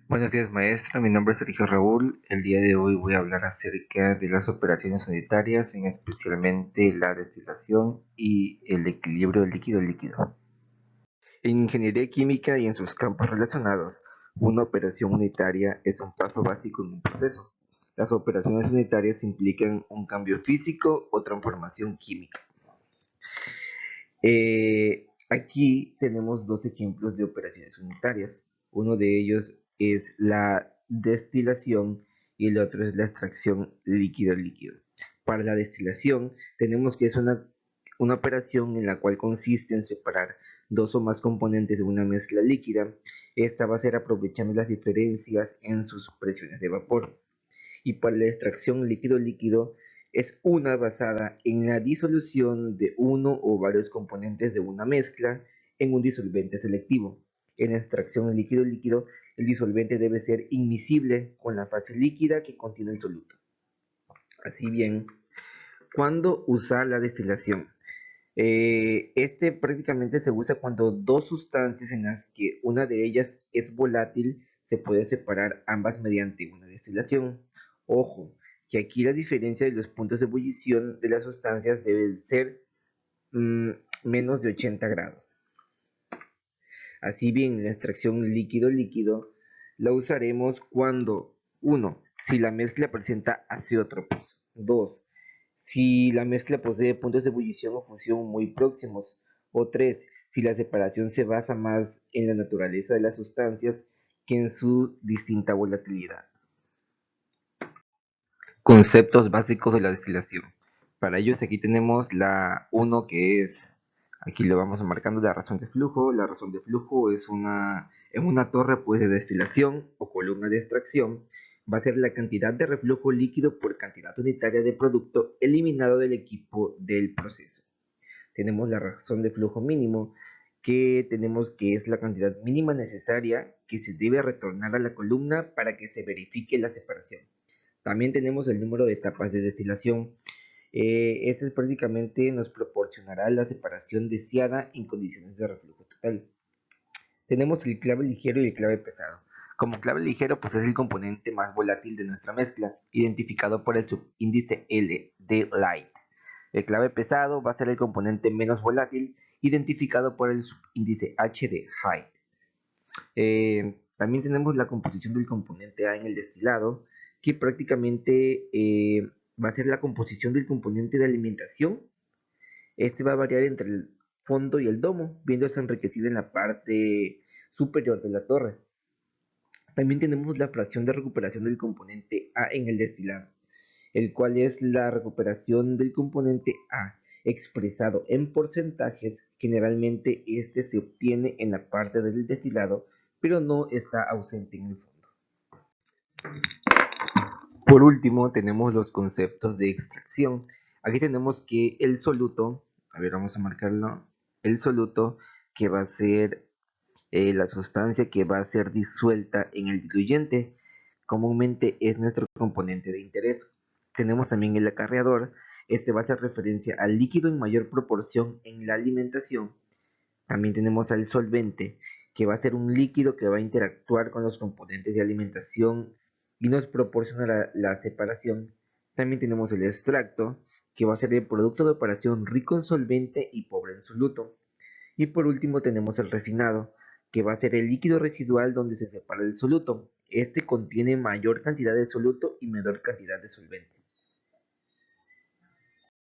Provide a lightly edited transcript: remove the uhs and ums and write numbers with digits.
Buenos días, maestra. Mi nombre es Sergio Raúl. El día de hoy voy a hablar acerca de las operaciones unitarias, en especialmente la destilación y el equilibrio líquido-líquido. En ingeniería química y en sus campos relacionados, una operación unitaria es un paso básico en un proceso. Las operaciones unitarias implican un cambio físico o transformación química. Aquí tenemos dos ejemplos de operaciones unitarias. Uno de ellos es la destilación y el otro es la extracción líquido-líquido. Para la destilación tenemos que es una operación en la cual consiste en separar dos o más componentes de una mezcla líquida. Esta va a ser aprovechando las diferencias en sus presiones de vapor. Y para la extracción líquido-líquido es una basada en la disolución de uno o varios componentes de una mezcla en un disolvente selectivo. En la extracción líquido-líquido, el disolvente debe ser inmiscible con la fase líquida que contiene el soluto. Así bien, ¿cuándo usar la destilación? Este prácticamente se usa cuando dos sustancias en las que una de ellas es volátil se puede separar ambas mediante una destilación. Ojo, que aquí la diferencia de los puntos de ebullición de las sustancias debe ser mm, menos de 80 grados. Así bien, la extracción líquido-líquido la usaremos cuando uno, si la mezcla presenta azeótropos. 2, si la mezcla posee puntos de ebullición o fusión muy próximos. O 3, si la separación se basa más en la naturaleza de las sustancias que en su distinta volatilidad. Conceptos básicos de la destilación. Para ellos aquí tenemos la 1 que es, aquí lo vamos marcando, la razón de flujo. La razón de flujo es en una torre pues, de destilación o columna de extracción. Va a ser la cantidad de reflujo líquido por cantidad unitaria de producto eliminado del equipo del proceso. Tenemos la razón de flujo mínimo, que tenemos que es la cantidad mínima necesaria que se debe retornar a la columna para que se verifique la separación. También tenemos el número de etapas de destilación. Este prácticamente nos proporcionará la separación deseada en condiciones de reflujo total. Tenemos el clave ligero y el clave pesado. Como clave ligero, pues es el componente más volátil de nuestra mezcla, identificado por el subíndice L de light. El clave pesado va a ser el componente menos volátil, identificado por el subíndice H de high. También tenemos la composición del componente A en el destilado, que prácticamente va a ser la composición del componente de alimentación. Este va a variar entre el fondo y el domo, viéndose enriquecido en la parte superior de la torre. También tenemos la fracción de recuperación del componente A en el destilado, el cual es la recuperación del componente A expresado en porcentajes. Generalmente este se obtiene en la parte del destilado, pero no está ausente en el fondo. Por último, tenemos los conceptos de extracción. Aquí tenemos que el soluto, a ver, vamos a marcarlo, el soluto que va a ser la sustancia que va a ser disuelta en el diluyente, comúnmente es nuestro componente de interés. Tenemos también el acarreador, este va a hacer referencia al líquido en mayor proporción en la alimentación. También tenemos al solvente, que va a ser un líquido que va a interactuar con los componentes de alimentación y nos proporcionará la separación. También tenemos el extracto, que va a ser el producto de operación rico en solvente y pobre en soluto. Y por último tenemos el refinado, que va a ser el líquido residual donde se separa el soluto. Este contiene mayor cantidad de soluto y menor cantidad de solvente.